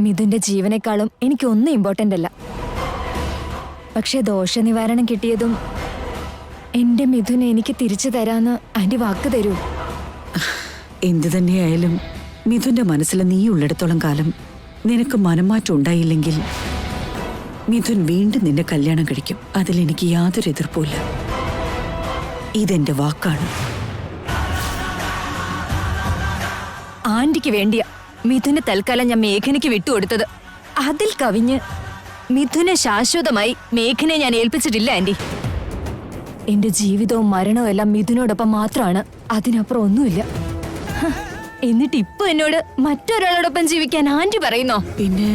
മിഥുന്റെ ജീവനേക്കാളും എനിക്കൊന്നും ഇമ്പോർട്ടന്റ് അല്ല. പക്ഷെ ദോഷനിവാരണം കിട്ടിയതും എന്റെ മിഥുനെ എനിക്ക് തിരിച്ചു തരാന്ന് ആന്റി വാക്ക് തരൂ. എന്തു തന്നെയായാലും മിഥുന്റെ മനസ്സിൽ നീ ഉള്ളിടത്തോളം കാലം നിനക്ക് മനംമാറ്റം ഉണ്ടായില്ലെങ്കിൽ മിഥുൻ വീണ്ടും നിന്നെ കല്യാണം കഴിക്കും. അതിലെനിക്ക് യാതൊരു എതിർപ്പുമില്ല. ഇതെന്റെ വാക്കാണ്. ആന്റിക്ക് വേണ്ടിയാ മിഥുനെ തൽക്കാലം ഞാൻ മേഘനയ്ക്ക് വിട്ടുകൊടുത്തത്. അതിൽ കവിഞ്ഞ് മിഥുനെ ശാശ്വതമായി മേഘനെ ഞാൻ ഏൽപ്പിച്ചിട്ടില്ല ആന്റി. എന്റെ ജീവിതവും മരണവും എല്ലാം മിഥുനോടൊപ്പം മാത്രമാണ്, അതിനപ്പുറം ഒന്നുമില്ല. എന്നിട്ട് ഇപ്പൊ എന്നോട് മറ്റൊരാളോടൊപ്പം ജീവിക്കാൻ ആന്റി പറയുന്നോ? പിന്നെ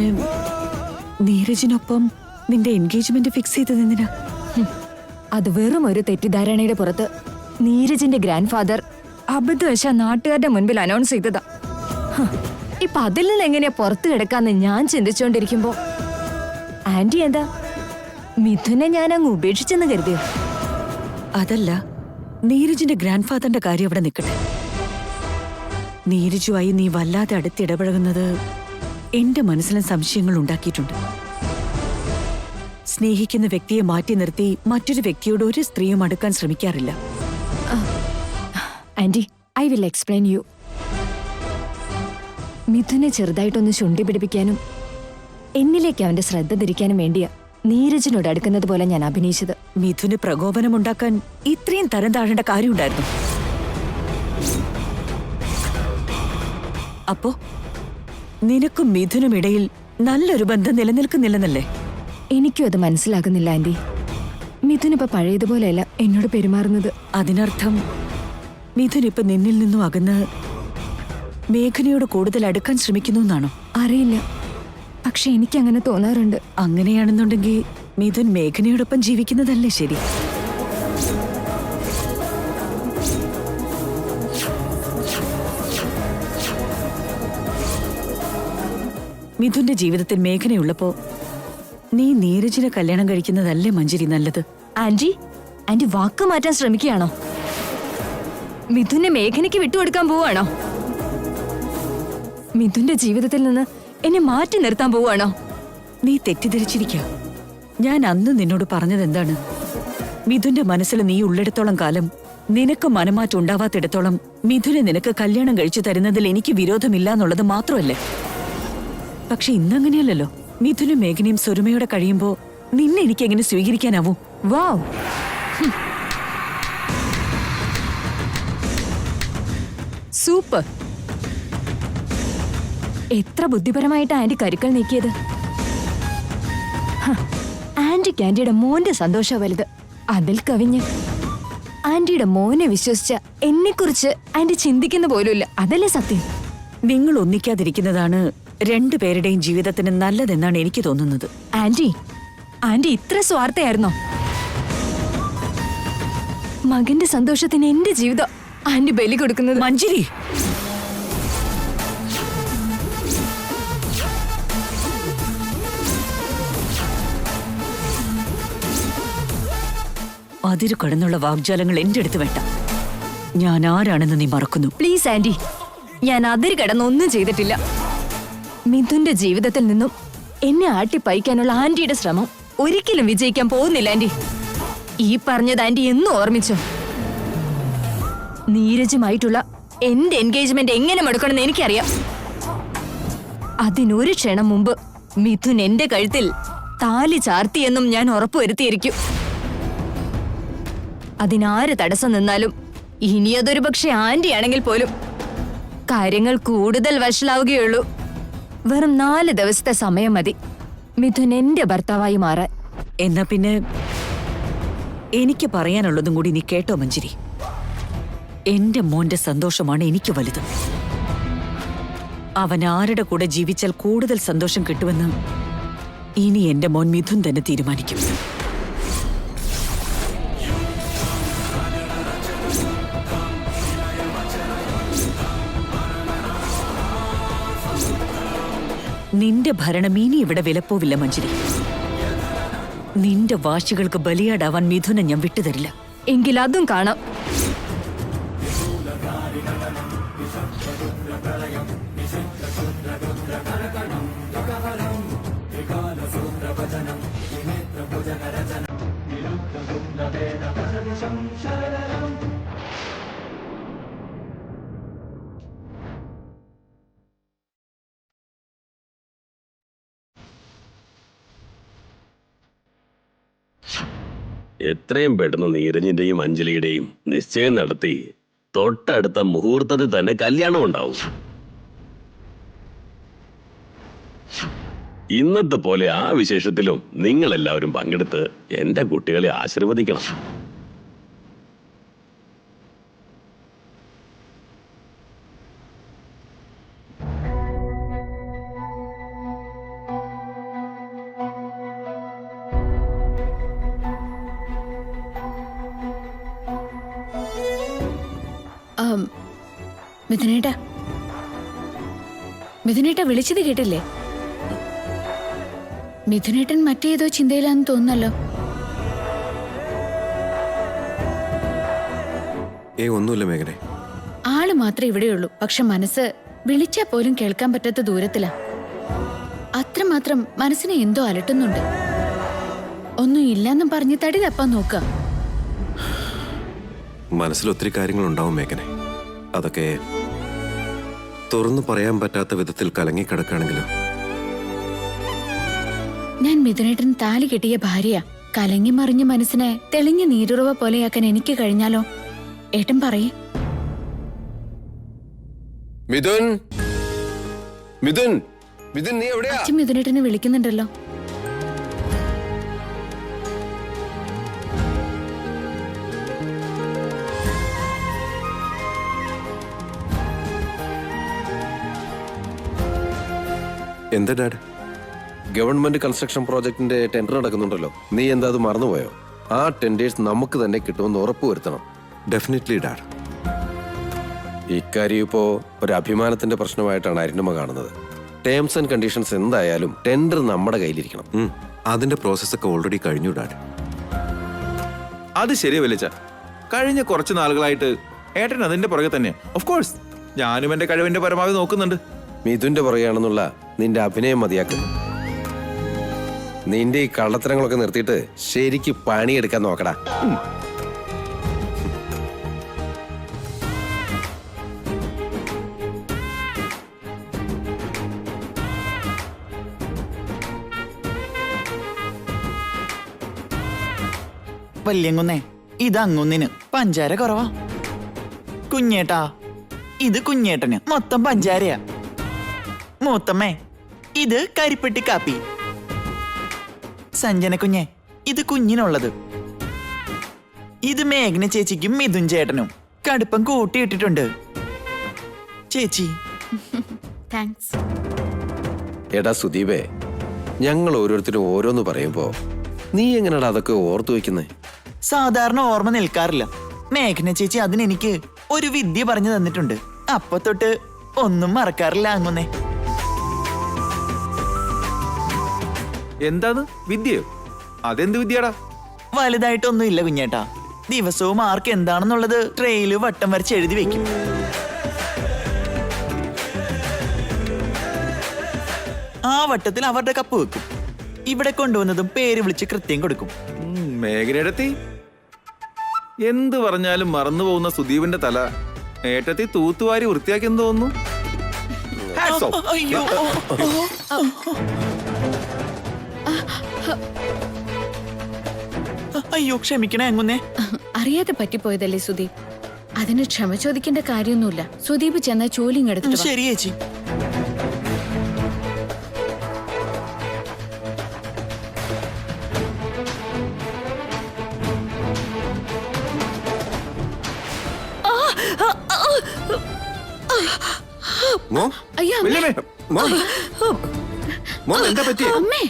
നീരജിനൊപ്പം നിന്റെ എൻഗേജ്മെന്റ് ഫിക്സ് ചെയ്തത് എന്തിനാ? അത് വെറും ഒരു തെറ്റിദ്ധാരണയുടെ പുറത്ത് നീരജിന്റെ ഗ്രാൻഡ് ഫാദർ അബദ്ധവശാ നാട്ടുകാരുടെ മുൻപിൽ അനൗൺസ് ചെയ്തതാ. ഇപ്പൊ അതിൽ നിന്ന് എങ്ങനെയാ പുറത്തു കിടക്കാന്ന് ഞാൻ ചിന്തിച്ചോണ്ടിരിക്കുമ്പോ ആന്റി എന്താ മിഥുനെ ഞാൻ അങ്ങ് ഉപേക്ഷിച്ചെന്ന് കരുതിയോ? അതല്ല, നീരജിന്റെ ഗ്രാൻഡ് ഫാദറിന്റെ കാര്യം അവിടെ നിൽക്കട്ടെ. നീരജുമായി നീ വല്ലാതെ അടുത്തിടപഴകുന്നത് എന്റെ മനസ്സിലും സംശയങ്ങൾ ഉണ്ടാക്കിയിട്ടുണ്ട്. സ്നേഹിക്കുന്ന വ്യക്തിയെ മാറ്റി നിർത്തി മറ്റൊരു വ്യക്തിയോട് ഒരു സ്ത്രീയും അടുക്കാൻ ശ്രമിക്കാറില്ല. Aunty, I will explain you. മിഥുനെ ചെറുതായിട്ടൊന്ന് ചുണ്ടി പിടിപ്പിക്കാനും എന്നിലേക്ക് അവന്റെ ശ്രദ്ധ തിരിക്കാനും വേണ്ടിയാ നീരജിനോട് അടുക്കുന്നത് പോലെ ഞാൻ അഭിനയിച്ചത്. മിഥുന് പ്രകോപനമുണ്ടാക്കാൻ ഇത്രയും തരം താഴേണ്ട കാര്യമുണ്ടായിരുന്നു? അപ്പോ നിനക്കും മിഥുനും ഇടയിൽ നല്ലൊരു ബന്ധം നിലനിൽക്കുന്നില്ലെന്നല്ലേ? എനിക്കും അത് മനസ്സിലാകുന്നില്ല ആന്റി. മിഥുൻ ഇപ്പൊ പഴയതുപോലെയല്ല എന്നോട് പെരുമാറുന്നത്. അതിനർത്ഥം മിഥുൻ ഇപ്പൊ നിന്നിൽ നിന്നും അകന്ന് മേഘനയോട് കൂടുതൽ അടുക്കാൻ ശ്രമിക്കുന്നു എന്നാണോ? അറിയില്ല, പക്ഷെ എനിക്ക് അങ്ങനെ തോന്നാറുണ്ട്. അങ്ങനെയാണെന്നുണ്ടെങ്കിൽ മിഥുൻ മേഘനയോടൊപ്പം ജീവിക്കുന്നതല്ലേ ശരി? മിഥുന്റെ ജീവിതത്തിൽ മേഘനയുള്ളപ്പോ നീ നീരജിനെ കല്യാണം കഴിക്കുന്നതല്ലേ മഞ്ജരി നല്ലത്? ആന്റി, ആന്റി വാക്ക് മാറ്റാൻ ശ്രമിക്കുകയാണോ? മിഥുനെ മേഘനയ്ക്ക് വിട്ടുകൊടുക്കാൻ പോവാണോ? മിഥുന്റെ ജീവിതത്തിൽ നിന്ന് എന്നെ മാറ്റി നിർത്താൻ പോവാണോ? നീ തെറ്റിദ്ധരിച്ചിരിക്കുക. ഞാൻ അന്ന് നിന്നോട് പറഞ്ഞത് എന്താണ്? മിഥുന്റെ മനസ്സിൽ നീ ഉള്ളിടത്തോളം കാലം, നിനക്ക് മനമാറ്റം ഉണ്ടാവാത്തിടത്തോളം മിഥുനെ നിനക്ക് കല്യാണം കഴിച്ചു തരുന്നതിൽ എനിക്ക് വിരോധമില്ല എന്നുള്ളത് മാത്രമല്ലേ? പക്ഷെ ഇന്നങ്ങനെയല്ലല്ലോ. മിഥുനും മേഘനയും സ്വരുമയോടെ കഴിയുമ്പോ നിന്നെ എനിക്ക് എങ്ങനെ സ്വീകരിക്കാനാവൂ? വാവ്, സൂപ്പർ. എത്ര ബുദ്ധിപരമായിട്ട് ആന്റി കരുക്കൾ നീക്കിയത്. ആന്റിക്ക് ആന്റിയുടെ മോന്റെ സന്തോഷം വലുത്. അതിൽ കവിഞ്ഞ് ആന്റിയുടെ മോനെ വിശ്വസിച്ച എന്നെക്കുറിച്ച് ആന്റി ചിന്തിക്കുന്ന പോലുമില്ല. അതല്ലേ സത്യം? നിങ്ങൾ ഒന്നിക്കാതിരിക്കുന്നതാണ് രണ്ടുപേരുടെയും ജീവിതത്തിന് നല്ലതെന്നാണ് എനിക്ക് തോന്നുന്നത്. ആന്റി, ആന്റി ഇത്ര സ്വാർത്ഥയായിരുന്നോ? മകന്റെ സന്തോഷത്തിന് എന്റെ ജീവിതം ആന്റി ബലി കൊടുക്കുന്നത്. മഞ്ജരി, അതിരു കടന്നുള്ള വാഗ്ജാലങ്ങൾ എന്റെ അടുത്ത് വേണ്ട. ഞാൻ ആരാണെന്ന് നീ മറക്കുന്നു. പ്ലീസ് ആന്റി, ഞാൻ അതിര് കടന്നൊന്നും ചെയ്തിട്ടില്ല. മിഥുന്റെ ജീവിതത്തിൽ നിന്നും എന്നെ ആട്ടിപ്പയക്കാനുള്ള ആന്റിയുടെ ശ്രമം ഒരിക്കലും വിജയിക്കാൻ പോകുന്നില്ല ആന്റി. ഈ പറഞ്ഞത് ആന്റി എന്നും ഓർമ്മിച്ചോ? നീരജുമായിട്ടുള്ള എന്റെ എൻഗേജ്മെന്റ് എങ്ങനെ മുടക്കണമെന്ന് എനിക്കറിയാം. അതിനൊരു ക്ഷണം മുമ്പ് മിഥുൻ എന്റെ കഴുത്തിൽ താലി ചാർത്തിയെന്നും ഞാൻ ഉറപ്പുവരുത്തിയിരിക്കും. അതിനാര് തടസ്സം നിന്നാലും, ഇനി അതൊരു പക്ഷെ ആന്റി ആണെങ്കിൽ പോലും, കാര്യങ്ങൾ കൂടുതൽ വഷളാവുകയുള്ളൂ. വെറും 4 ദിവസത്തെ സമയം മതി മിഥുൻ എന്റെ ഭർത്താവായി മാറാൻ. എന്നാ പിന്നെ എനിക്ക് പറയാനുള്ളതും കൂടി നീ കേട്ടോ മഞ്ജരി. എന്റെ മോന്റെ സന്തോഷമാണ് എനിക്ക് വലുത്. അവൻ ആരുടെ കൂടെ ജീവിച്ചാൽ കൂടുതൽ സന്തോഷം കിട്ടുമെന്ന് ഇനി എന്റെ മോൻ മിഥുൻ തന്നെ തീരുമാനിക്കും. നിന്റെ ഭരണം ഇനി ഇവിടെ വിലപ്പോവില്ല മഞ്ജരി. നിന്റെ വാശികൾക്ക് ബലിയാടാവാൻ മിഥുനെ ഞാൻ വിട്ടുതരില്ല. എങ്കിൽ അതും കാണാം. എത്രയും പെട്ടെന്ന് നീരജിന്റെയും അഞ്ജലിയുടെയും നിശ്ചയം നടത്തി തൊട്ടടുത്ത മുഹൂർത്തത്തിൽ തന്നെ കല്യാണം ഉണ്ടാവും. ഇന്നത്തെ പോലെ ആ വിശേഷത്തിലും നിങ്ങൾ എല്ലാവരും പങ്കെടുത്ത് എന്റെ കുട്ടികളെ ആശീർവദിക്കണം. മിഥുനേട്ട വിളിച്ചത് കേട്ടില്ലേ? മിഥുനേട്ടൻ മറ്റേതോ ചിന്തയിലാന്ന് തോന്നുന്നല്ലോ. ഒന്നുമില്ല മേഘനെ. ആള് മാത്രമേ ഇവിടെയുള്ളൂ, പക്ഷെ മനസ്സ് വിളിച്ചാ പോലും കേൾക്കാൻ പറ്റാത്ത ദൂരത്തിലാ. അത്രമാത്രം മനസ്സിനെ എന്തോ അലട്ടുന്നുണ്ട്. ഒന്നും ഇല്ലെന്നും പറഞ്ഞ് തടി തപ്പാൻ നോക്കാം. മനസ്സിൽ ഒത്തിരി കാര്യങ്ങളുണ്ടാവും മേഘനെ. അതൊക്കെ തുറന്നു പറയാൻ പറ്റാത്ത വിധത്തിൽ കലങ്ങിക്കിടക്കുകയാണെങ്കിലും. ഞാൻ മിഥുനേട്ടൻ താലി കെട്ടിയ ഭാര്യയാ. കലങ്ങി മറിഞ്ഞ മനസ്സിനെ തെളിഞ്ഞ നീരുറവ പോലെയാക്കാൻ എനിക്ക് കഴിഞ്ഞാലോ? ഏട്ടൻ പറയേ. മിഥുൻ, മിഥുൻ, മിഥുൻ, നീ എവിടെയാ? അച്ഛൻ മിഥുനേട്ടനെ വിളിക്കുന്നുണ്ടല്ലോ. എന്താ ഡാഡ്? ഗവൺമെന്റ് കൺസ്ട്രക്ഷൻ പ്രോജക്ടിന്റെ ടെൻഡർ നടക്കുന്നുണ്ടല്ലോ, നീ എന്താ അത് മറന്നുപോയോ? ആ ടെൻഡേഴ്സ് നമുക്ക് തന്നെ കിട്ടുമെന്ന് ഉറപ്പുവരുത്തണം. Definitely dad. ഇക്കാര്യം ഇപ്പോ ഒരു അഭിമാനത്തിന്റെ പ്രശ്നമായിട്ടാണ് അരുണിമ കാണുന്നത്. ടേംസ് ആൻഡ് കണ്ടീഷൻസ് എന്തായാലും ടെൻഡർ നമ്മുടെ കയ്യിലിരിക്കണം. അതിന്റെ പ്രോസസ്സൊക്കെ ഓൾറെഡി കഴിഞ്ഞു ഡാഡ്. അത് ശരി വലിച്ച. കഴിഞ്ഞ കുറച്ച് നാളുകളായിട്ട് ഏട്ടൻ അതിന്റെ പുറകെ തന്നെ. ഓഫ് കോഴ്സ് ഞാനും എന്റെ കഴിവിന്റെ പരമാവധി നോക്കുന്നുണ്ട്. മിഥുന്റെ പുറകെയാണെന്നുള്ള നിന്റെ അഭിനയം മതിയാക്കും. നിന്റെ ഈ കള്ളത്തരങ്ങളൊക്കെ നിർത്തിയിട്ട് ശരിക്ക് പണിയെടുക്കാൻ നോക്കടാ. വല്യങ്ങുന്നേ, ഇത് അങ്ങുന്നിന് പഞ്ചാര കുറവാ. കുഞ്ഞേട്ടാ, ഇത് കുഞ്ഞേട്ടന് മൊത്തം പഞ്ചാരയാ. മൂത്തമ്മേ, ഇത് കരിപ്പെട്ടി കാപ്പി. സഞ്ജന കുഞ്ഞെ, ഇത് കുഞ്ഞിനുള്ളത്. ഇത് മേഘന ചേച്ചിക്കും മിഥുൻ ചേട്ടനും കടുപ്പം കൂട്ടിയിട്ടിട്ടുണ്ട്. ചേച്ചി. താങ്ക്സ്. എടാ സുദീപേ, ഞങ്ങൾ ഓരോരുത്തരും ഓരോന്ന് പറയുമ്പോ നീ എങ്ങനെയാടാ അതൊക്കെ ഓർത്തു വെക്കുന്നേ? സാധാരണ ഓർമ്മ നിൽക്കാറില്ല. മേഘന ചേച്ചി അതിനെനിക്ക് ഒരു വിദ്യ പറഞ്ഞു തന്നിട്ടുണ്ട്. അപ്പൊ തൊട്ട് ഒന്നും മറക്കാറില്ല അങ്ങുന്നേ. എന്താന്ന് വിദ്യയോ? അതെന്ത് വിദ്യടാ? വലുതായിട്ടൊന്നും ഇല്ല കുഞ്ഞേട്ടാ. ദിവസവും ആർക്ക് എന്താണെന്നുള്ളത് ട്രെയില് വട്ടം വരച്ച് എഴുതി വെക്കും. ആ വട്ടത്തിൽ അവരുടെ കപ്പ് വെക്കും. ഇവിടെ കൊണ്ടുവന്നതും പേര് വിളിച്ച് കൃത്യം കൊടുക്കും. മേഘനേടത്തി എന്ത് പറഞ്ഞാലും മറന്നു പോകുന്ന സുദീപിന്റെ തല ഏട്ടത്തി തൂത്തുവാരി വൃത്തിയാക്കിയെന്ന് തോന്നുന്നു. Hats off. അയ്യോ, അയ്യോ, ക്ഷമിക്കണേ അങ്ങുന്നേ. അറിയാതെ പറ്റിപ്പോയതല്ലേ സുദീപ്. അതിന് ക്ഷമ ചോദിക്കേണ്ട കാര്യമൊന്നുമില്ല. സുദീപ് ചെന്ന ചോലിങ് എടുത്തു. ശരി ചേച്ചി. മോം, അയ്യോ അമ്മേ. വല്യമ്മേ, മോം, മോം, എന്താ പറ്റിയേ? അമ്മേ,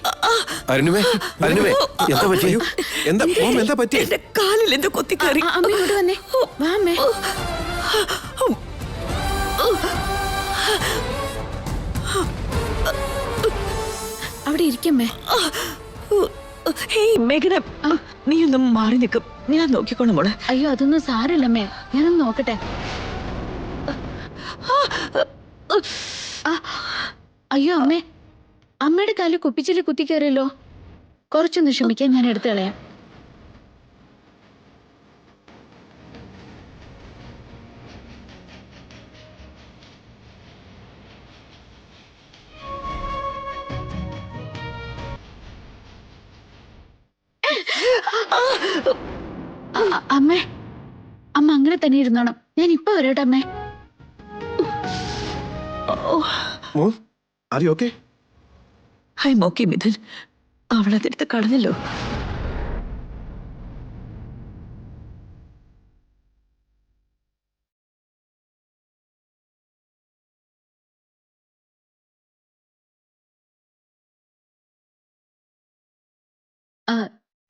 അരുണിമേ, അരുണിമേ, എന്താ പറ്റി? എന്താ മോം, എന്താ പറ്റിയേ? കാലിൽ എന്തോ കൊത്തിക്കറി. അമ്മ ഇങ്ങോട്ട് വന്നേ. വാ അമ്മേ. അവിടെ ഇരിക്കമ്മേ. ഹേയ് മേഘന, നീ ഒന്നും മാറി നിൽക്കും. ഞാൻ നോക്കിക്കോണം മോളെ. അയ്യോ അതൊന്നും സാരല്ലമ്മേ, ഞാനൊന്ന് നോക്കട്ടെ. അയ്യോ അമ്മേ, അമ്മയുടെ കാലിൽ കുപ്പിച്ചില് കുത്തിക്കേറിയല്ലോ. കുറച്ചൊന്ന് ക്ഷമിക്കാൻ, ഞാൻ എടുത്തു കളയാം. അമ്മേ, അമ്മ അങ്ങനെ തന്നെ ഇരുന്നോണം. ഞാൻ ഇപ്പൊ വരട്ടെ അമ്മേ. Mom are you okay? Hi മോക്കി മിഥുൻ, അവളതെടുത്ത് കളഞ്ഞല്ലോ.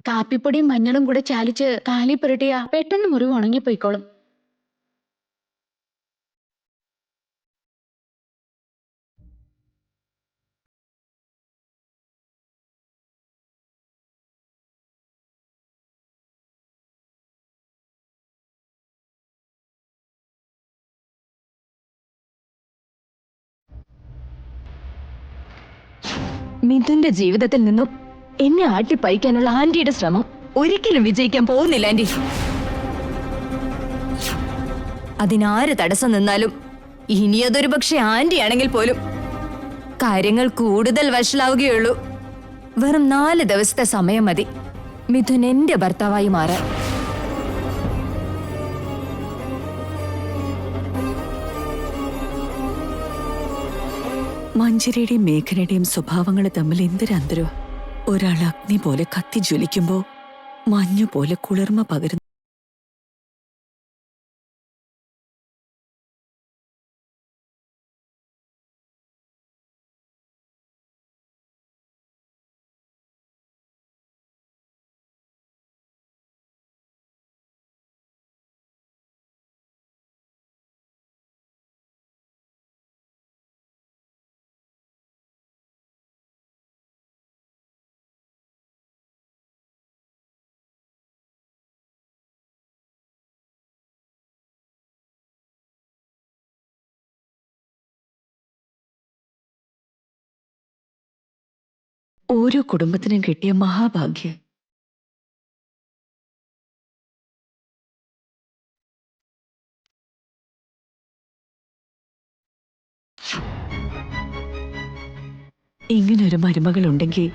കാപ്പിപ്പൊടിയും മഞ്ഞളും കൂടെ ചാലിച്ച് കാലി പുരട്ടിയ പെട്ടെന്ന് മുറിവ് ഉണങ്ങിപ്പോയിക്കോളും. മിഥുന്റെ ജീവിതത്തിൽ നിന്നും എന്നെ ആട്ടിപ്പഴിക്കാനുള്ള ആന്റിയുടെ ശ്രമം ഒരിക്കലും വിജയിക്കാൻ പോകുന്നില്ല ആന്റി. അതിനാര് തടസ്സം നിന്നാലും ഇനി അതൊരു പക്ഷെ ആന്റി ആണെങ്കിൽ പോലും കാര്യങ്ങൾ കൂടുതൽ വഷളാവുകയുള്ളൂ. വെറും 4 ദിവസത്തെ സമയം മതി മിഥുൻ എന്റെ ഭർത്താവായി മാറാൻ. മഞ്ജരിയുടെയും മേഘനയുടെയും സ്വഭാവങ്ങൾ തമ്മിൽ എന്തൊരന്തരോ. ഒരാൾ അഗ്നി പോലെ കത്തി ജ്വലിക്കുമ്പോ മഞ്ഞു പോലെ കുളിർമ പകരുന്നു. ഓരോ കുടുംബത്തിനും കിട്ടിയ മഹാഭാഗ്യം. ഇങ്ങനൊരു മരുമകൾ ഉണ്ടെങ്കിൽ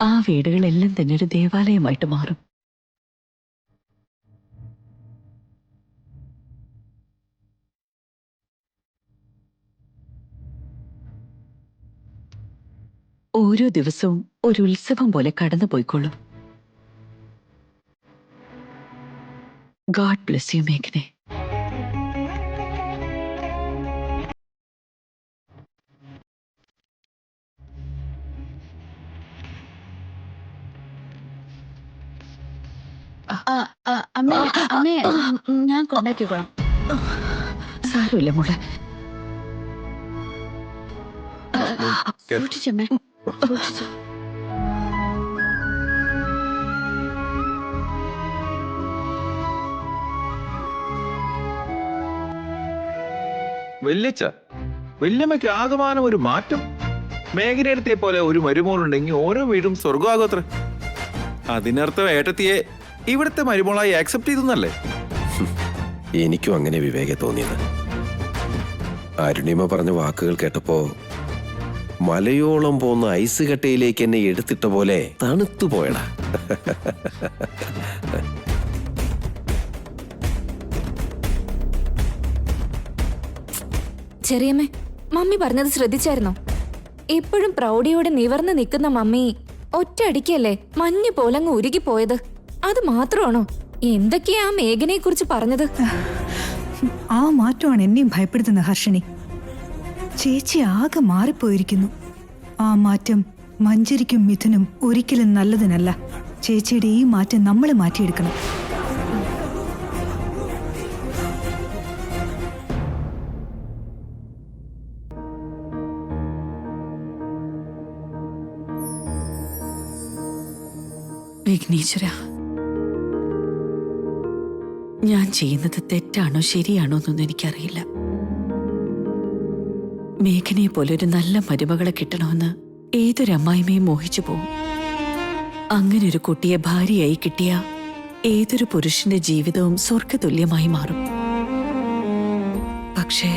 ആ വീടുകളെല്ലാം തന്നെ ഒരു ദേവാലയമായിട്ട് മാറും. ഓരോ ദിവസവും ഒരു ഉത്സവം പോലെ കടന്നു പോയിക്കൊള്ളും. ഗോഡ് ബ്ലെസ് യു മേഘനെ. അമ്മേ, അമ്മേ, ഞാൻ കൊണ്ടാക്കിക്കോളാം. സാരമില്ല മോളെ. സൂക്ഷിച്ചമ്മേ, സൂക്ഷിച്ചു. വല്യമ്മയ്ക്ക് ആകമാനം ഒരു മാറ്റം. മേഘനേടത്തെ പോലെ ഒരു മരുമോളുണ്ടെങ്കിൽ ഓരോ വീടും സ്വർഗമാകത്ര. അതിനർത്ഥം ഏട്ടത്തിയെ ഇവിടുത്തെ മരുമോളായി ആക്സെപ്റ്റ് ചെയ്തെന്നല്ലേ? എനിക്കും അങ്ങനെ വിവേകെ തോന്നിയത്. അരുണിമ പറഞ്ഞ വാക്കുകൾ കേട്ടപ്പോ മലയോളം പോന്ന ഐസ് കട്ടയിലേക്ക് എന്നെ എടുത്തിട്ട പോലെ തണുത്തു പോയടാ. ചെറിയമ്മേ, മമ്മി പറഞ്ഞത് ശ്രദ്ധിച്ചായിരുന്നോ? എപ്പോഴും പ്രൗഢിയോടെ നിവർന്ന് നിൽക്കുന്ന മമ്മി ഒറ്റയടിക്കല്ലേ മഞ്ഞ് പോലങ്ങ് ഉരുകിപ്പോയത്? അത് മാത്രമാണോ? എന്തൊക്കെയാ മേഘനയെ കുറിച്ച് പറഞ്ഞത്? ആ മാറ്റമാണ് എന്നെയും ഭയപ്പെടുത്തുന്നത് ഹർഷിണി. ചേച്ചി ആകെ മാറിപ്പോയിരിക്കുന്നു. ആ മാറ്റം മഞ്ജരിക്കും മിഥുനും ഒരിക്കലും നല്ലതിനല്ല. ചേച്ചിയുടെ ഈ മാറ്റം നമ്മൾ മാറ്റിയെടുക്കണം. വിഘ്നേശ്വര, ഞാൻ ചെയ്യുന്നത് തെറ്റാണോ ശരിയാണോ എന്നൊന്നും എനിക്കറിയില്ല. മേഘനയെ പോലെ ഒരു നല്ല മരുമകളെ കിട്ടണമെന്ന് ഏതൊരു അമ്മായിമയും മോഹിച്ചു പോകും. അങ്ങനെ ഒരു കുട്ടിയെ ഭാര്യയായി കിട്ടിയ ഏതൊരു പുരുഷന്റെ ജീവിതവും സ്വർഗതുല്യമായി മാറും. പക്ഷേ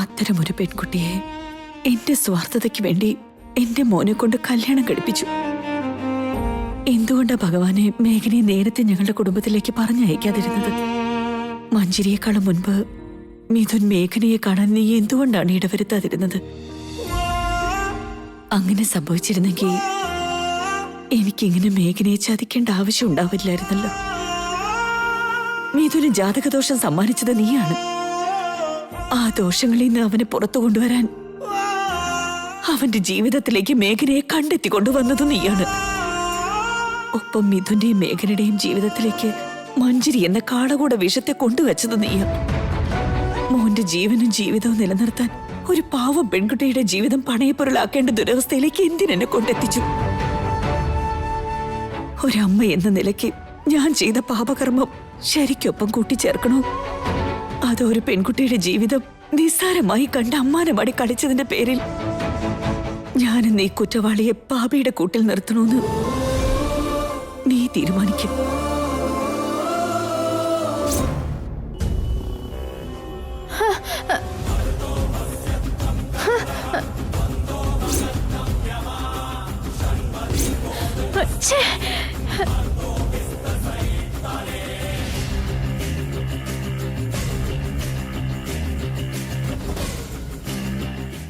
അത്തരമൊരു പെൺകുട്ടിയെ എന്റെ സ്വാർത്ഥതയ്ക്ക് വേണ്ടി എന്റെ മോനെ കൊണ്ട് കല്യാണം കഴിപ്പിച്ചു. എന്തുകൊണ്ടാ ഭഗവാനെ മേഘനയെ നേരത്തെ ഞങ്ങളുടെ കുടുംബത്തിലേക്ക് പറഞ്ഞയക്കാതിരുന്നത്? മഞ്ജരിയേക്കാളും മുൻപ് മിഥുൻ മേഘനയെ കാണാൻ നീ എന്തുകൊണ്ടാണ് ഇടവരുത്താതിരുന്നത്? അങ്ങനെ സംഭവിച്ചിരുന്നെങ്കിൽ എനിക്കിങ്ങനെ മേഘനയെ ചതിക്കേണ്ട ആവശ്യം ഉണ്ടാവില്ലായിരുന്നല്ലോ. മിഥുന് ജാതകദോഷം സമ്മാനിച്ചത് നീയാണ്. ആ ദോഷങ്ങളിൽ നിന്ന് അവനെ പുറത്തു കൊണ്ടുവരാൻ അവന്റെ ജീവിതത്തിലേക്ക് മേഘനയെ കണ്ടെത്തി കൊണ്ടുവന്നത് നീയാണ്. ഒപ്പം മിഥുന്റെയും മേഘനയുടെയും ജീവിതത്തിലേക്ക് മഞ്ജരി എന്ന കാളകൂട വിഷത്തെ കൊണ്ടുവച്ചത് നീയാണ്. മോന്റെ ജീവനും ജീവിതവും നിലനിർത്താൻ ഒരു പാവം പെൺകുട്ടിയുടെ ജീവിതം പണയപ്പൊരുളാക്കേണ്ട ദുരവസ്ഥയിലേക്ക് എന്തിനെന്നെ കൊണ്ടെത്തിച്ചു? ഒരമ്മ എന്ന നിലയ്ക്ക് ഞാൻ ചെയ്ത പാപകർമ്മം ശരിക്കൊപ്പം കൂട്ടിച്ചേർക്കണോ? അതോ ഒരു പെൺകുട്ടിയുടെ ജീവിതം നിസ്സാരമായി കണ്ട അമ്മാനമാടി കളിച്ചതിന്റെ പേരിൽ ഞാനെന്ന് ഈ കുറ്റവാളിയെ പാപിയുടെ കൂട്ടിൽ നിർത്തണമെന്ന് നീ തീരുമാനിക്കും.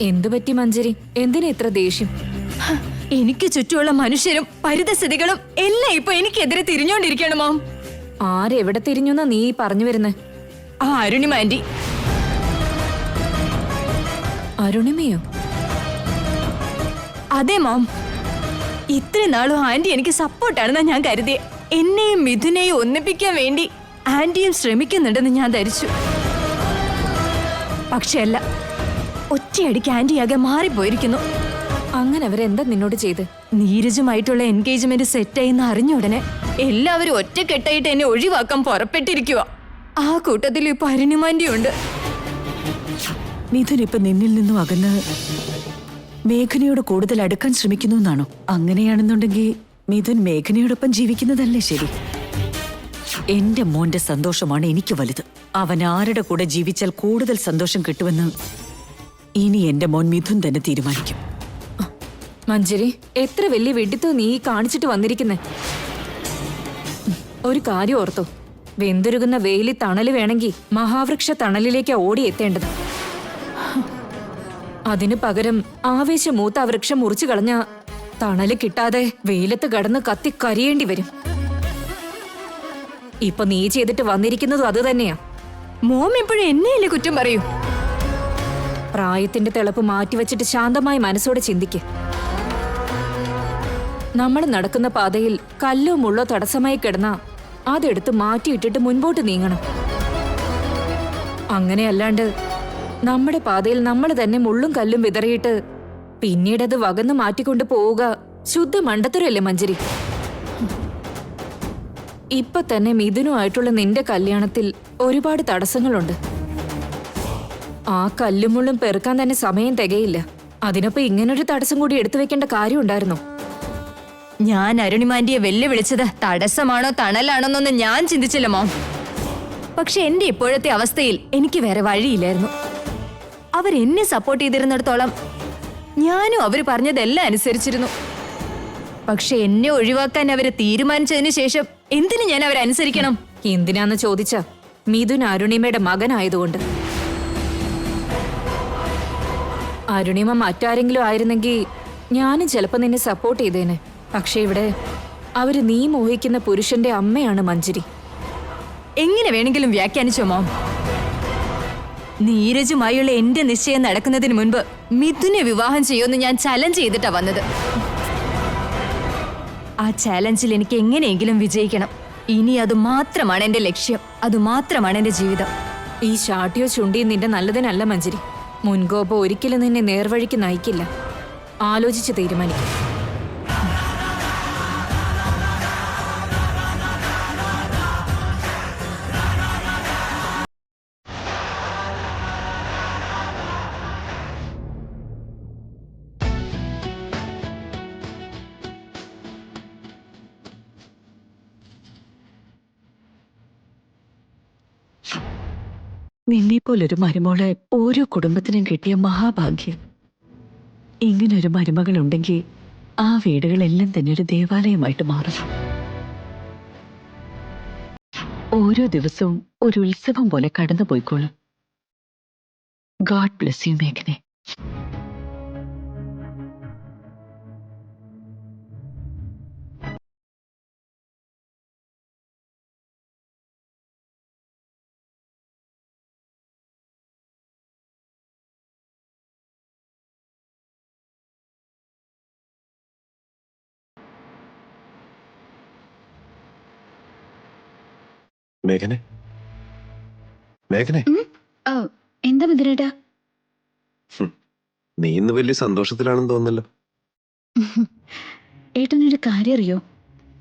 എന്തു പറ്റി മഞ്ജരി? എന്തിനാ ഇത്ര ദേഷ്യം? എനിക്ക് ചുറ്റുമുള്ള മനുഷ്യരും പരിതസ്ഥിതികളും എല്ലാം ഇപ്പൊ എനിക്കെതിരെ തിരിഞ്ഞോണ്ടിരിക്കണം മാം. ആരെവിടെ തിരിഞ്ഞുന്നാ നീ പറഞ്ഞു വരുന്നേ? ആ അരുണിമ ആന്റി. അരുണിമയോ? അതെ മാം. ഇത്രയും നാളും ആന്റി എനിക്ക് സപ്പോർട്ടാണെന്നാ ഞാൻ കരുതിയെ. എന്നെയും മിഥുനെയും ഒന്നിപ്പിക്കാൻ വേണ്ടി ആന്റിയും ശ്രമിക്കുന്നുണ്ടെന്ന് ഞാൻ ധരിച്ചു. പക്ഷെ അല്ല, ഒറ്റയടിക്ക് ആന്റിയാകെ മാറിപ്പോയിരിക്കുന്നു. അങ്ങനെ അവരെന്താ നിന്നോട് ചെയ്ത്? നീരജുമായിട്ടുള്ള എൻഗേജ്മെന്റ് സെറ്റായിന്ന് അറിഞ്ഞ ഉടനെ എല്ലാവരും ഒറ്റക്കെട്ടായിട്ട് എന്നെ ഒഴിവാക്കാൻ പുറപ്പെട്ടിരിക്കുക. ആ കൂട്ടത്തിൽ ഇപ്പൊ അരുണിമാന്റി ഉണ്ട്. മിഥുൻ ഇപ്പൊ നിന്നിൽ നിന്നും അകന്ന് മേഘനയോട് കൂടുതൽ അടുക്കാൻ ശ്രമിക്കുന്നു എന്നാണോ? അങ്ങനെയാണെന്നുണ്ടെങ്കിൽ മിഥുൻ മേഘനയോടൊപ്പം ജീവിക്കുന്നതല്ലേ ശരി? എന്റെ മോന്റെ സന്തോഷമാണ് എനിക്ക് വലുത്. അവൻ ആരുടെ കൂടെ ജീവിച്ചാൽ കൂടുതൽ സന്തോഷം കിട്ടുമെന്ന് ഇനി എന്റെ മോൻ മിഥുൻ തന്നെ തീരുമാനിക്കും. മഞ്ജരി, എത്ര വലിയ വെടിത്തോ നീ കാണിച്ചിട്ട് വന്നിരിക്കുന്നേ. ഒരു കാര്യം ഓർത്തോ, വെന്തുരുകുന്ന വെയിലി തണല് വേണമെങ്കിൽ മഹാവൃക്ഷ തണലിലേക്കാ ഓടിയെത്തേണ്ടത്. അതിനു പകരം ആവേശമൂത്ത ആ വൃക്ഷം മുറിച്ചു കളഞ്ഞ തണല് കിട്ടാതെ വെയിലത്ത് കടന്ന് കത്തി കരിയേണ്ടി വരും. ഇപ്പൊ നീ ചെയ്തിട്ട് വന്നിരിക്കുന്നതും അത് തന്നെയാ. മോം എപ്പോഴും എന്നെയല്ലേ കുറ്റം പറയൂ? പ്രായത്തിന്റെ തിളപ്പ് മാറ്റിവെച്ചിട്ട് ശാന്തമായി മനസ്സോടെ ചിന്തിക്ക്. നമ്മൾ നടക്കുന്ന പാതയിൽ കല്ലോ മുള്ളോ തടസ്സമായി കിടന്നാ അതെടുത്ത് മാറ്റിയിട്ടിട്ട് മുൻപോട്ട് നീങ്ങണം. അങ്ങനെയല്ലാണ്ട് നമ്മുടെ പാതയിൽ നമ്മൾ തന്നെ മുള്ളും കല്ലും വിതറിയിട്ട് പിന്നീടത് വകന്ന് മാറ്റിക്കൊണ്ട് പോവുക ശുദ്ധ മണ്ടത്തരല്ലേ മഞ്ജരി? ഇപ്പൊ തന്നെ മിഥുനുമായിട്ടുള്ള നിന്റെ കല്യാണത്തിൽ ഒരുപാട് തടസ്സങ്ങളുണ്ട്. ആ കല്ലും മുള്ളും പെറുക്കാൻ തന്നെ സമയം തികയില്ല. അതിനൊപ്പം ഇങ്ങനൊരു തടസ്സം കൂടി എടുത്തു വെക്കേണ്ട കാര്യം ഉണ്ടായിരുന്നോ? ഞാൻ അരുണിമാന്റിയെ വെല്ലുവിളിച്ചത് തടസ്സമാണോ തണലാണോന്നൊന്നും ഞാൻ ചിന്തിച്ചില്ല മോം. പക്ഷെ എന്റെ ഇപ്പോഴത്തെ അവസ്ഥയിൽ എനിക്ക് വേറെ വഴിയില്ലായിരുന്നു. അവരെന്നെ സപ്പോർട്ട് ചെയ്തിരുന്നിടത്തോളം ഞാനും അവര് പറഞ്ഞതെല്ലാം അനുസരിച്ചിരുന്നു. പക്ഷെ എന്നെ ഒഴിവാക്കാൻ അവര് തീരുമാനിച്ചതിന് ശേഷം എന്തിനു ഞാൻ അവരനുസരിക്കണം? എന്തിനാന്ന് ചോദിച്ചാ മിഥുൻ അരുണിമയുടെ മകനായതുകൊണ്ട്. അരുണിമ മറ്റാരെങ്കിലും ആയിരുന്നെങ്കിൽ ഞാനും ചിലപ്പോ നിന്നെ സപ്പോർട്ട് ചെയ്തേനെ. പക്ഷെ ഇവിടെ അവര് നീ മോഹിക്കുന്ന പുരുഷന്റെ അമ്മയാണ് മഞ്ജരി. എങ്ങനെ വേണമെങ്കിലും വ്യാഖ്യാനിച്ചോ മോം. നീരജുമായുള്ള എന്റെ നിശ്ചയം നടക്കുന്നതിന് മുൻപ് മിഥുനെ വിവാഹം ചെയ്യുമെന്ന് ഞാൻ ചലഞ്ച് ചെയ്തിട്ടാ വന്നത്. ആ ചാലഞ്ചിൽ എനിക്ക് എങ്ങനെയെങ്കിലും വിജയിക്കണം. ഇനി അത് മാത്രമാണ് എന്റെ ലക്ഷ്യം. അത് മാത്രമാണ് എന്റെ ജീവിതം. ഈ ശാട്ടിയോ ചുണ്ടിയും നിന്റെ നല്ലതിനല്ല മഞ്ജരി. മുൻകോപം ഒരിക്കലും നിന്നെ നേർവഴിക്ക് നയിക്കില്ല. ആലോചിച്ച് തീരുമാനിക്കും. നിന്നെപ്പോലൊരു മരുമോളെ ഓരോ കുടുംബത്തിനും കിട്ടിയ മഹാഭാഗ്യം. ഇങ്ങനൊരു മരുമകളുണ്ടെങ്കിൽ ആ വീടുകളെല്ലാം തന്നെ ഒരു ദേവാലയമായിട്ട് മാറും. ഓരോ ദിവസവും ഒരു ഉത്സവം പോലെ കടന്നു പോയിക്കോളും. ഗോഡ് ബ്ലെസ് യു മേഘനെ. മേഘനെ മേഘനെ എന്താ മിഥുനേട്ടാ? നീ ഇന്ന് വലിയ സന്തോഷത്തിലാണെന്ന് തോന്നല്ലോ. ഏട്ടനൊരു കാര്യം അറിയോ?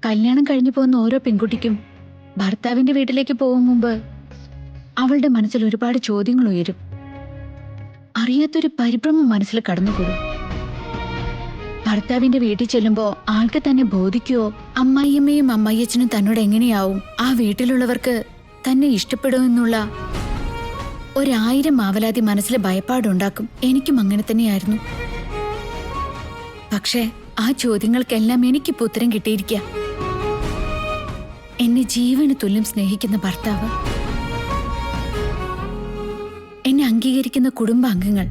കല്യാണം കഴിഞ്ഞു പോകുന്ന ഓരോ പെൺകുട്ടിക്കും ഭർത്താവിന്റെ വീട്ടിലേക്ക് പോകും മുമ്പ് അവളുടെ മനസ്സിൽ ഒരുപാട് ചോദ്യങ്ങൾ ഉയരും. അറിയാത്തൊരു പരിഭ്രമം മനസ്സിൽ കടന്നുകൂടും. ഭർത്താവിന്റെ വീട്ടിൽ ചെല്ലുമ്പോ ആൾക്ക് തന്നെ ബോധിക്കുവോ, അമ്മായിയമ്മയും അമ്മായിയച്ഛനും തന്നോട് എങ്ങനെയാവും, ആ വീട്ടിലുള്ളവർക്ക് തന്നെ ഇഷ്ടപ്പെടുമെന്നുള്ള 1000 ആവലാതി മനസ്സിൽ ഭയപ്പാടുണ്ടാക്കും. എനിക്കും അങ്ങനെ തന്നെയായിരുന്നു. പക്ഷേ ആ ചോദ്യങ്ങൾക്കെല്ലാം എനിക്കിപ്പോ ഉത്തരം കിട്ടിയിരിക്കുക. എന്നെ ജീവന് തുല്യം സ്നേഹിക്കുന്ന ഭർത്താവ്, എന്നെ അംഗീകരിക്കുന്ന കുടുംബാംഗങ്ങൾ,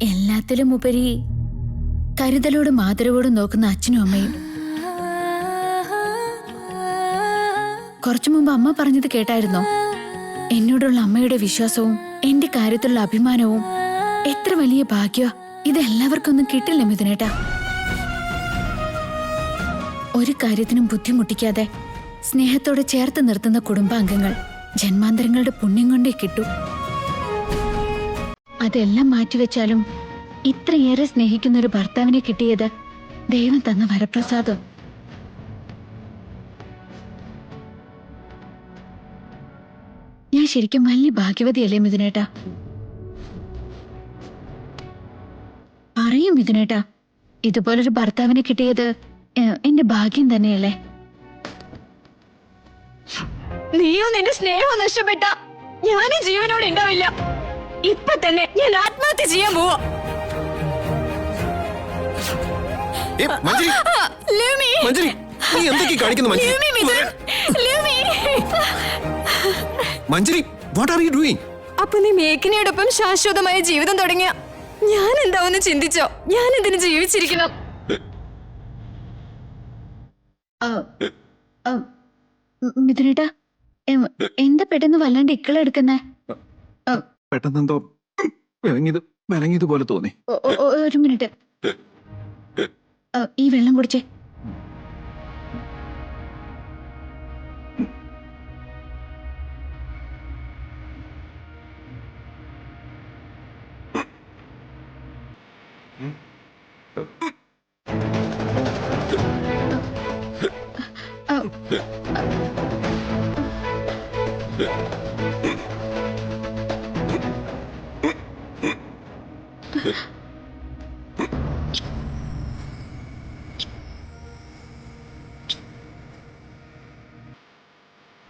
എല്ലാത്തിലും ഉപരി കരുതലോടും ആദരവോടും നോക്കുന്ന അച്ഛനും അമ്മയും. കുറച്ചു മുമ്പ് അമ്മ പറഞ്ഞത് കേട്ടായിരുന്നോ? എന്നോടുള്ള അമ്മയുടെ വിശ്വാസവും എന്റെ കാര്യത്തിലുള്ള അഭിമാനവും എത്ര വലിയ ഭാഗ്യ. ഇതെല്ലാവർക്കും ഒന്നും കിട്ടില്ല മിഥുനേട്ടാ. ഒരു കാര്യത്തിനും ബുദ്ധിമുട്ടിക്കാതെ സ്നേഹത്തോടെ ചേർത്ത് നിർത്തുന്ന കുടുംബാംഗങ്ങൾ ജന്മാന്തരങ്ങളുടെ പുണ്യം കൊണ്ടേ കിട്ടൂ. അതെല്ലാം മാറ്റിവെച്ചാലും ഇത്രയേറെ സ്നേഹിക്കുന്ന ഒരു ഭർത്താവിനെ കിട്ടിയത് ദൈവം തന്ന വരപ്രസാദം. ഞാൻ ശരിക്കും വലിയ ഭാഗ്യവതിയല്ലേ മിഥുനേട്ടാ? പറയൂ മിഥുനേട്ടാ, ഇതുപോലൊരു ഭർത്താവിനെ കിട്ടിയത് എന്റെ ഭാഗ്യം തന്നെയല്ലേ? നീയോ നിന്റെ സ്നേഹവും നഷ്ടപ്പെട്ട ഞാനും ജീവനോടെ ഉണ്ടാവില്ല. ഇപ്പൊ തന്നെ ഞാൻ ആത്മഹത്യ ചെയ്യാൻ പോവാ. നീ എന്തൊക്കെ കാണിക്കുന്നു Manjari? What are you doing? അപ്പൊ നീ മേഘനയോടൊപ്പം ശാശ്വതമായ ജീവിതം തുടങ്ങിയ ഞാൻ എന്താവെന്ന് ചിന്തിച്ചോ? ഞാൻ എന്തിനു ജീവിച്ചിരിക്കണം? മിഥുനേട്ടാ, എന്താ പെട്ടെന്ന് വല്ലാണ്ട് ഇക്കളെടുക്കുന്നേ? പെട്ടെന്നെന്തോ വിലങ്ങിയതുപോലെ തോന്നി. ഒരു മിനിറ്റ്, ഈ വെള്ളം കുടിച്ചേ.